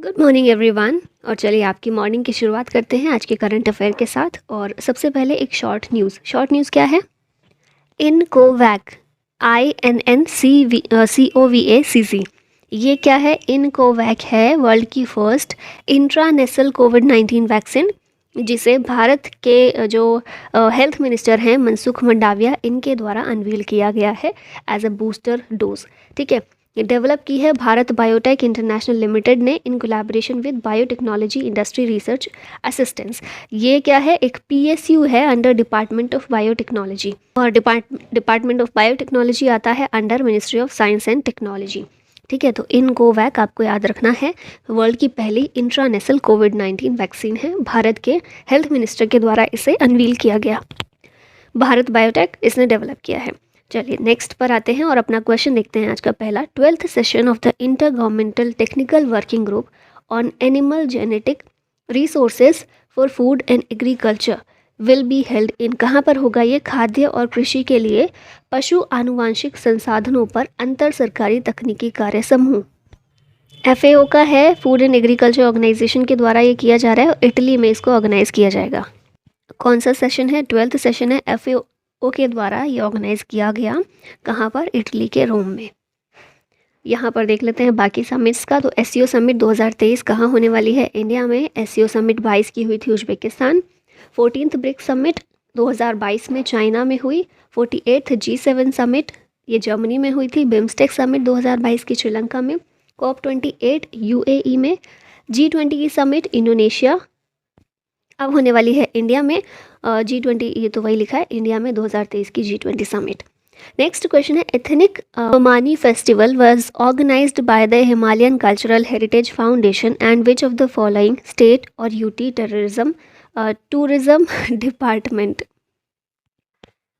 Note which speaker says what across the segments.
Speaker 1: Good morning everyone. और चलिए आपकी मॉर्निंग की शुरुआत करते हैं आज के करंट अफेयर के साथ। और सबसे पहले एक शॉर्ट न्यूज़ क्या है? इनकोवैक, INNCOVACC, ये क्या है? इनकोवैक है वर्ल्ड की फर्स्ट इंट्रानेशनल कोविड-19 वैक्सीन, जिसे भारत के जो हेल्थ मिनिस्टर हैं मनसुख मंडाविया, इनके द्वारा अनवील किया गया है एज अ बूस्टर डोज। ठीक है, ये डेवलप की है भारत बायोटेक इंटरनेशनल लिमिटेड ने in collaboration with biotechnology industry research assistance. ये क्या है? एक PSU है अंडर डिपार्टमेंट ऑफ बायोटेक्नोलॉजी, और डिपार्टमेंट ऑफ बायोटेक्नोलॉजी आता है under ministry of science and technology. ठीक है, तो इनकोवैक आपको याद रखना है, वर्ल्ड की पहली इंट्रानेशनल कोविड-19 वैक्सीन है। भारत के हेल्थ मिनिस्टर के द्वारा इसे अनवील किया गया। भारत बायोटेक इसने डेवलप किया है। चलिए नेक्स्ट पर आते हैं और अपना क्वेश्चन देखते हैं आज का पहला। 12th session of the inter governmental technical working group on animal genetic resources for food and agriculture will be held in, कहाँ पर होगा ये? खाद्य और कृषि के लिए पशु आनुवांशिक संसाधनों पर अंतर सरकारी तकनीकी कार्य समूह, FAO का है, फूड एंड एग्रीकल्चर ऑर्गेनाइजेशन के द्वारा ये किया जा रहा है और इटली में इसको ऑर्गेनाइज किया जाएगा। कौन सा सेशन है? 12th सेशन है, FAO के द्वारा ये ऑर्गेनाइज किया गया। कहाँ पर? इटली के रोम में। यहाँ पर देख लेते हैं बाकी समिट्स का। तो SCO समिट 2023 कहाँ होने वाली है? इंडिया में। SCO समिट 22 की हुई थी उज्बेकिस्तान। 14th ब्रिक्स समिट 2022 में चाइना में हुई। 48th G7 समिट ये जर्मनी में हुई थी। बिम्स्टेक समिट 2022 की श्रीलंका में। COP28 UAE में। G20 की समिट इंडोनेशिया अब होने वाली है इंडिया में। G20 ये तो वही लिखा है, इंडिया में 2023 की G20 समिट। नेक्स्ट क्वेश्चन है, ethnic Mamani festival was organized by the Himalayan cultural heritage foundation and which of the following state और UT टूरिज्म डिपार्टमेंट।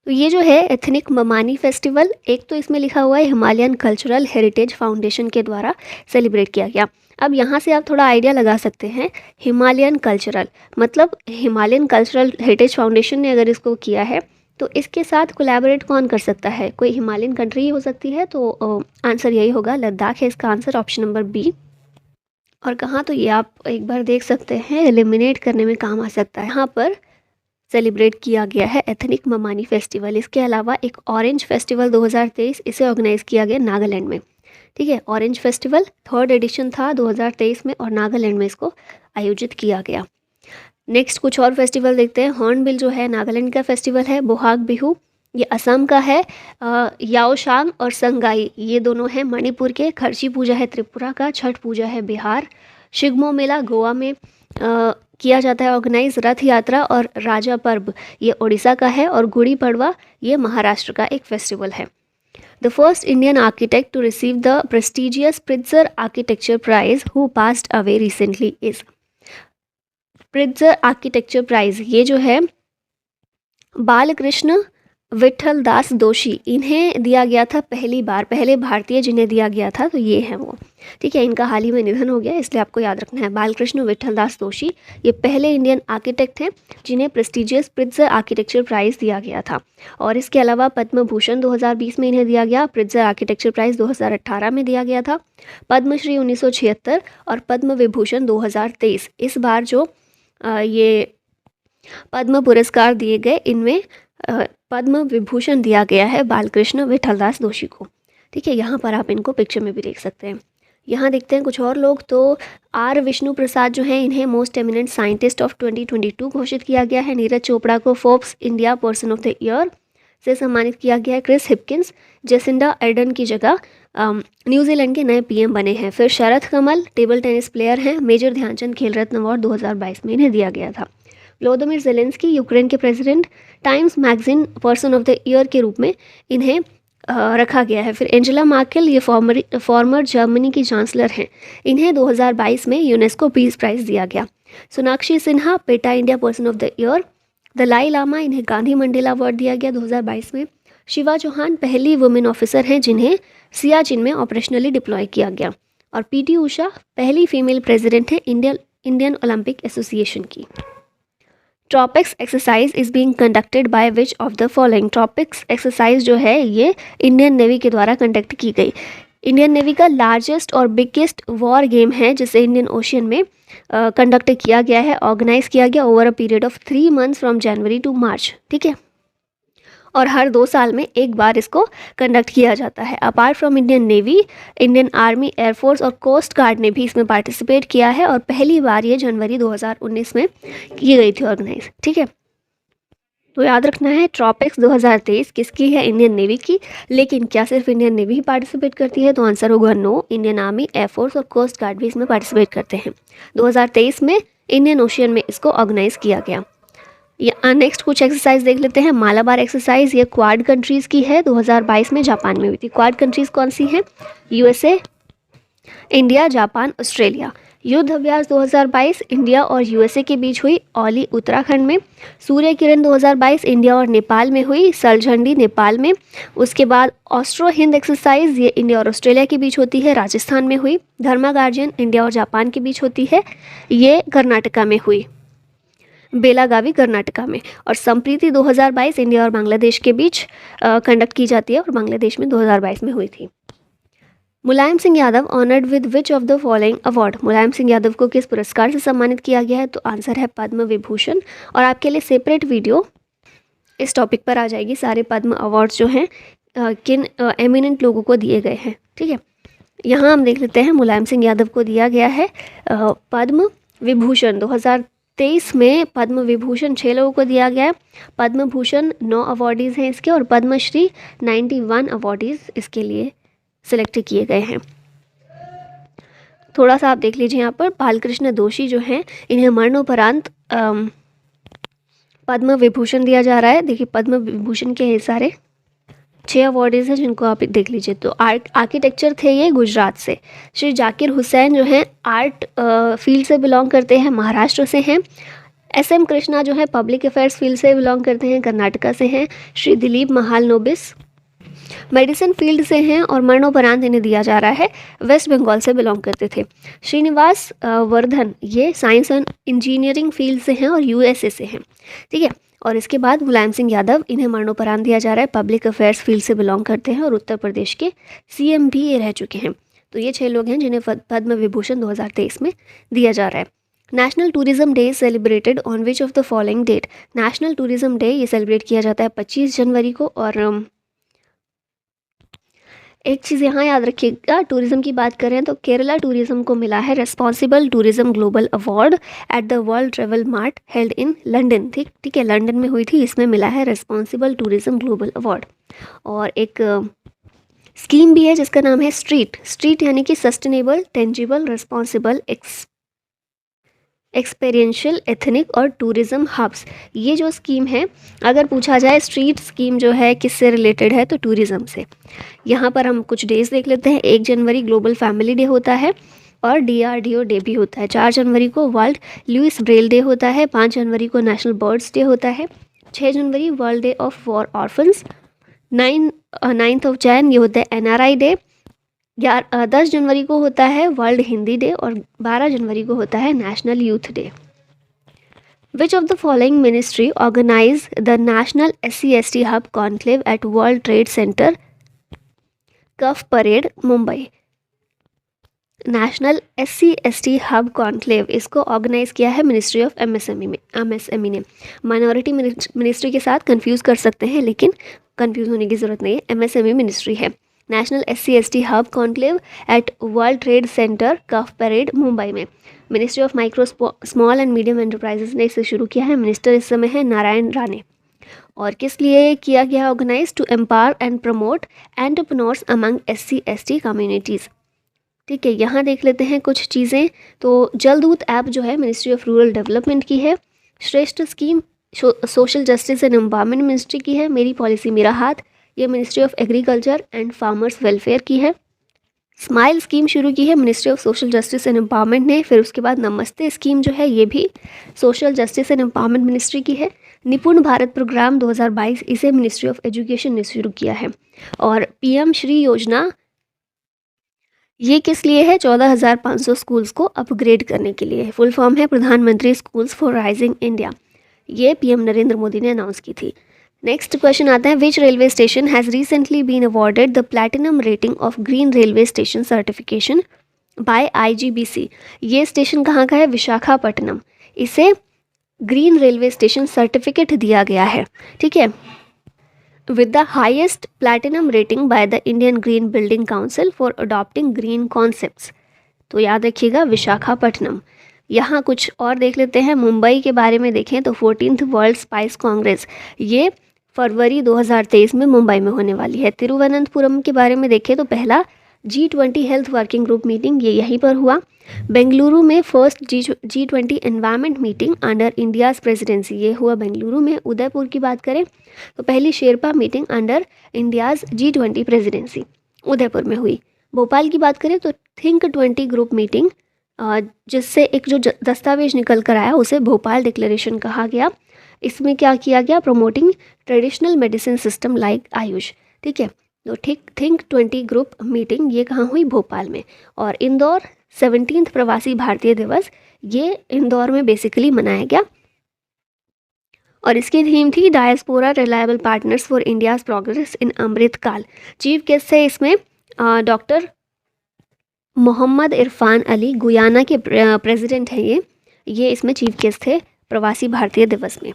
Speaker 1: तो ये जो है एथनिक ममानी फेस्टिवल, एक तो इसमें लिखा हुआ है हिमालयन कल्चरल हेरिटेज फाउंडेशन के द्वारा सेलिब्रेट किया गया। अब यहाँ से आप थोड़ा आइडिया लगा सकते हैं, हिमालयन कल्चरल मतलब हिमालयन कल्चरल हेरिटेज फाउंडेशन ने अगर इसको किया है तो इसके साथ कोलैबोरेट कौन कर सकता है? कोई हिमालयन कंट्री ही हो सकती है। तो आंसर यही होगा, लद्दाख है इसका आंसर, ऑप्शन नंबर बी। और कहाँ? तो ये आप एक बार देख सकते हैं, एलिमिनेट करने में काम आ सकता है। यहाँ पर सेलिब्रेट किया गया है एथनिक ममानी फेस्टिवल। इसके अलावा एक ऑरेंज फेस्टिवल 2023 इसे ऑर्गेनाइज किया गया नागालैंड में। ठीक है, ऑरेंज फेस्टिवल 3rd एडिशन था 2023 में और नागालैंड में इसको आयोजित किया गया। नेक्स्ट कुछ और फेस्टिवल देखते हैं। हॉर्नबिल जो है नागालैंड का फेस्टिवल है। बोहाग बिहू ये असम का है। याओशांग और संगाई ये दोनों हैं मणिपुर के। खर्ची पूजा है त्रिपुरा का। छठ पूजा है बिहार। शिग्मो मेला गोवा में किया जाता है ऑर्गेनाइज। रथ यात्रा और राजा पर्व ये उड़ीसा का है। और गुड़ी पड़वा ये महाराष्ट्र का एक फेस्टिवल है। The first Indian architect to receive the prestigious Pritzker architecture prize who passed away recently is. Pritzker architecture prize ये जो है बालकृष्ण विठल दास दोषी, इन्हें दिया गया था पहली बार, पहले भारतीय जिन्हें दिया गया था तो ये हैं वो। ठीक है, इनका हाल ही में निधन हो गया, इसलिए आपको याद रखना है। बालकृष्ण विठल दास दोषी ये पहले इंडियन आर्किटेक्ट हैं जिन्हें प्रेस्टिजियस प्रिट्जर आर्किटेक्चर प्राइज़ दिया गया था। और इसके अलावा पद्म भूषण 2020 में इन्हें दिया गया। प्रिट्जर आर्किटेक्चर प्राइज़ 2018 में दिया गया था। पद्मश्री 1976 और पद्म विभूषण 2023। इस बार जो ये पद्म पुरस्कार दिए गए इनमें पद्म विभूषण दिया गया है बालकृष्ण विठलदास दोषी को। ठीक है, यहाँ पर आप इनको पिक्चर में भी देख सकते हैं। यहाँ देखते हैं कुछ और लोग। तो R विष्णु प्रसाद जो हैं इन्हें मोस्ट एमिनेंट साइंटिस्ट ऑफ 2022 घोषित किया गया है। नीरज चोपड़ा को Forbes India person of the year से सम्मानित किया गया है। क्रिस हिपकिंस जेसिंडा अर्डन की जगह न्यूजीलैंड के नए PM बने हैं। फिर Sharath Kamal table tennis player हैं। मेजर ध्यानचंद खेल रत्न अवार्ड 2022 में इन्हें दिया गया था। व्लोदिमीर ज़ेलेंस्की यूक्रेन के president, Times magazine person of the year के रूप में इन्हें रखा गया है। फिर एंजेला मार्केल ये फॉर्मर जर्मनी की चांसलर हैं, इन्हें 2022 में यूनेस्को पीस प्राइज़ दिया गया। Sonakshi Sinha PETA India person of the year. Dalai Lama इन्हें गांधी मंडेला अवार्ड दिया गया 2022 में। शिवा चौहान पहली वुमेन ऑफिसर हैं जिन्हें सियाचिन में ऑपरेशनली डिप्लॉय किया गया। और PT उषा पहली फीमेल प्रेसिडेंट हैं इंडियन ओलंपिक एसोसिएशन की। Tropics exercise is being conducted by which of the following. Tropics exercise जो है ये इंडियन नेवी के द्वारा कंडक्ट की गई। इंडियन नेवी का लार्जेस्ट और बिगेस्ट वॉर गेम है जिसे इंडियन ओशियन में कंडक्ट किया गया है, ऑर्गेनाइज किया गया over a period of 3 months from January to March. ठीक है, और हर 2 साल में एक बार इसको कंडक्ट किया जाता है। Apart from Indian navy, Indian army, air force और कोस्ट गार्ड ने भी इसमें पार्टिसिपेट किया है और पहली बार ये जनवरी 2019 में की गई थी ऑर्गेनाइज। ठीक है, तो याद रखना है ट्रॉपिक्स 2023 किसकी है? इंडियन नेवी की। लेकिन क्या सिर्फ इंडियन नेवी ही पार्टिसिपेट करती है? तो आंसर होगा नो, इंडियन आर्मी, एयरफोर्स और कोस्ट गार्ड भी इसमें पार्टिसिपेट करते हैं। 2023 में इंडियन ओशियन में इसको ऑर्गेनाइज किया गया। नेक्स्ट कुछ एक्सरसाइज देख लेते हैं। मालाबार एक्सरसाइज, ये क्वाड कंट्रीज़ की है, 2022 में जापान में हुई थी। क्वाड कंट्रीज़ कौन सी हैं? USA, India, Japan, Australia. युद्ध अभ्यास 2022 इंडिया और यूएसए के बीच हुई, औली उत्तराखंड में। सूर्य किरण 2022 इंडिया और नेपाल में हुई, सलझंडी नेपाल में। उसके बाद ऑस्ट्रो हिंद एक्सरसाइज, ये इंडिया और ऑस्ट्रेलिया के बीच होती है, राजस्थान में हुई। धर्मा गार्जियन इंडिया और जापान के बीच होती है, ये कर्नाटका में हुई, बेलागावी कर्नाटका में। और संप्रीति 2022 इंडिया और बांग्लादेश के बीच कंडक्ट की जाती है और बांग्लादेश में 2022 में हुई थी। Mulayam Singh Yadav honoured with which of the following award? Mulayam Singh Yadav को किस पुरस्कार से सम्मानित किया गया है? तो आंसर है पद्म विभूषण। और आपके लिए सेपरेट वीडियो इस टॉपिक पर आ जाएगी, सारे पद्म अवार्ड्स जो हैं किन एमिनेंट लोगों को दिए गए हैं। ठीक है, यहाँ हम देख लेते हैं मुलायम सिंह यादव को दिया गया है पद्म विभूषण। 2023 में पद्म विभूषण 6 लोगों को दिया गया है। पद्म भूषण 9 अवॉर्डीज़ हैं इसके, और पद्मश्री 91 अवॉर्डीज़ इसके लिए सिलेक्ट किए गए हैं। थोड़ा सा आप देख लीजिए यहाँ पर, बालकृष्ण दोषी जो हैं इन्हें मरणोपरांत पद्म विभूषण दिया जा रहा है। देखिए पद्म विभूषण के सारे 6 अवॉर्डीज़ हैं जिनको आप देख लीजिए। तो आर्किटेक्चर थे ये गुजरात से। श्री जाकिर हुसैन जो हैं आर्ट फील्ड से बिलोंग करते हैं, महाराष्ट्र से हैं। SM कृष्णा जो है पब्लिक अफेयर्स फील्ड से बिलोंग करते हैं, कर्नाटका से हैं। श्री दिलीप महालनोबिस मेडिसिन फील्ड से हैं और मरणोपरांत इन्हें दिया जा रहा है, वेस्ट बंगाल से बिलोंग करते थे। श्रीनिवास वर्धन ये साइंस एंड इंजीनियरिंग फील्ड से हैं और USA से हैं। ठीक है, और इसके बाद मुलायम सिंह यादव इन्हें मरणोपरांत दिया जा रहा है, पब्लिक अफेयर्स फील्ड से बिलोंग करते हैं और उत्तर प्रदेश के CM भी ये रह चुके हैं। तो ये 6 लोग हैं जिन्हें पद्म विभूषण 2023 में दिया जा रहा है। National tourism day celebrated on which of the following date? National tourism day ये सेलिब्रेट किया जाता है 25 जनवरी को। और एक चीज़ यहाँ याद रखिएगा, टूरिज़्म की बात करें तो केरला टूरिज़्म को मिला है responsible tourism global award at the world travel mart held in London. ठीक है, लंदन में हुई थी, इसमें मिला है रेस्पॉन्सिबल टूरिज़्म ग्लोबल अवार्ड। और एक स्कीम भी है जिसका नाम है स्ट्रीट यानी कि सस्टेनेबल, टेंजिबल, रेस्पॉन्सिबल, एक्सपेरियंशियल, एथनिक और टूरिज़्म हब्स। ये जो स्कीम है, अगर पूछा जाए स्ट्रीट स्कीम जो है किससे रिलेटेड है तो टूरिज़्म से। यहाँ पर हम कुछ डेज देख लेते हैं। 1 जनवरी ग्लोबल फैमिली डे होता है और DRDO डे भी होता है। 4 जनवरी को वर्ल्ड लुइस ब्रेल डे होता है। 5 जनवरी को नेशनल बर्ड्स डे होता है। 6 January world day of war orphans. 9th of Jan ये होता है NRI डे। 10 जनवरी को होता है वर्ल्ड हिंदी डे और 12 जनवरी को होता है national youth day. Which of the following ministry organise the national SC/ST hub conclave at world trade centre cough parade Mumbai? National SC/ST hub conclave इसको ऑर्गेनाइज किया है मिनिस्ट्री ऑफ MSME ने। माइनॉरिटी मिनिस्ट्री के साथ कंफ्यूज कर सकते हैं, लेकिन कंफ्यूज होने की ज़रूरत नहीं है, MSME मिनिस्ट्री है। National SC/ST hub conclave at world trade centre cough parade Mumbai में। Ministry of micro small and medium enterprises ने इसे शुरू किया है। मिनिस्टर इस समय है नारायण राणे। और किस लिए किया गया organise? To empower and promote entrepreneurs among SC/ST communities. ठीक है, यहाँ देख लेते हैं कुछ चीज़ें। तो जलदूत ऐप जो है मिनिस्ट्री ऑफ रूरल डेवलपमेंट की है। श्रेष्ठ scheme social justice and empowerment ministry की है। मेरी पॉलिसी मेरा हाथ ये ministry of agriculture and farmers welfare की है। स्माइल स्कीम शुरू की है ministry of social justice and empowerment ने। फिर उसके बाद नमस्ते स्कीम जो है ये भी social justice and empowerment ministry की है। निपुण भारत प्रोग्राम 2022 इसे मिनिस्ट्री ऑफ एजुकेशन ने शुरू किया है। और PM श्री योजना ये किस लिए है? 14,500 स्कूल्स को अपग्रेड करने के लिए। फुल फॉर्म है Pradhan Mantri schools for rising India. ये PM नरेंद्र मोदी ने अनाउंस की थी। नेक्स्ट क्वेश्चन आता है, which railway station has recently been awarded the platinum rating of green railway station certification by IGBC। ये स्टेशन कहाँ का है? विशाखापट्टनम। इसे ग्रीन रेलवे स्टेशन सर्टिफिकेट दिया गया है, ठीक है, with the highest platinum rating by the Indian green building council for adopting green concepts. तो याद रखिएगा विशाखापट्टनम। यहाँ कुछ और देख लेते हैं। मुंबई के बारे में देखें तो 14th वर्ल्ड स्पाइस कांग्रेस, ये फरवरी 2023 में मुंबई में होने वाली है। तिरुवनंतपुरम के बारे में देखें तो पहला G20 health working group meeting ये यहीं पर हुआ। बेंगलुरु में first G20 environment meeting under India's presidency, ये हुआ बेंगलुरु में। उदयपुर की बात करें तो पहली Sherpa meeting under India's G20 presidency Udaipur में हुई। भोपाल की बात करें तो थिंक 20 ग्रुप मीटिंग, जिससे एक जो दस्तावेज निकल कर आया उसे भोपाल डिक्लेरेशन कहा गया। इसमें क्या किया गया? Promoting traditional medicine system like Ayush, ठीक है। तो थिंक 20 ग्रुप मीटिंग ये कहाँ हुई? भोपाल में। और इंदौर 17th प्रवासी भारतीय दिवस, ये इंदौर में बेसिकली मनाया गया और इसकी थीम थी diaspora reliable partners for India's progress in Amrit Kaal. Chief guest थे इसमें डॉक्टर मोहम्मद इरफान अली, गुयाना के प्रेसिडेंट हैं ये इसमें चीफ गेस्ट थे प्रवासी भारतीय दिवस में।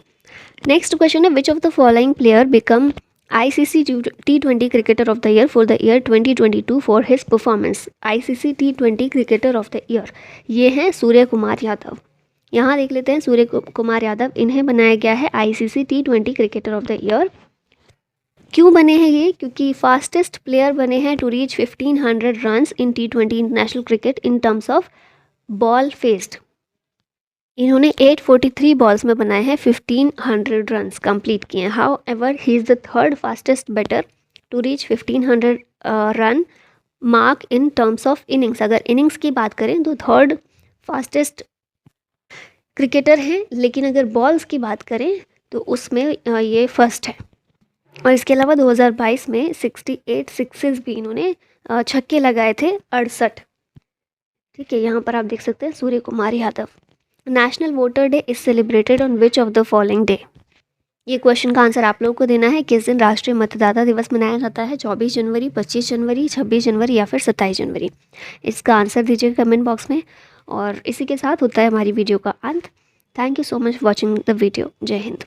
Speaker 1: नेक्स्ट क्वेश्चन है, विच of the following player become ICC T20 cricketer of the year for the year 2022 for his performance. ICC T20 cricketer of the year ये हैं सूर्य कुमार यादव। यहाँ देख लेते हैं सूर्य कुमार यादव, इन्हें बनाया गया है ICC T20 cricketer of the year. क्यों बने हैं ये? क्योंकि फास्टेस्ट प्लेयर बने हैं to reach 1500 runs in T20 international cricket in terms of ball faced. इन्होंने 843 बॉल्स में बनाए हैं 1500 रन्स कंप्लीट किए हैं। How he is the third fastest batter to reach 1500 run mark in terms of innings. अगर innings की बात करें तो थर्ड फास्टेस्ट क्रिकेटर हैं, लेकिन अगर बॉल्स की बात करें तो उसमें ये फर्स्ट है। और इसके अलावा 2022 में 68 सिक्सेस भी इन्होंने छक्के लगाए थे 68, ठीक है। यहाँ पर आप देख सकते हैं Surya Kumar Yadav. National voter day is celebrated on which of the following day. ये क्वेश्चन का आंसर आप लोगों को देना है। किस दिन राष्ट्रीय मतदाता दिवस मनाया जाता है? 24 जनवरी, 25 जनवरी, 26 जनवरी या फिर 27 जनवरी। इसका आंसर दीजिए कमेंट बॉक्स में। और इसी के साथ होता है हमारी वीडियो का अंत। Thank you so much watching the video. जय हिंद।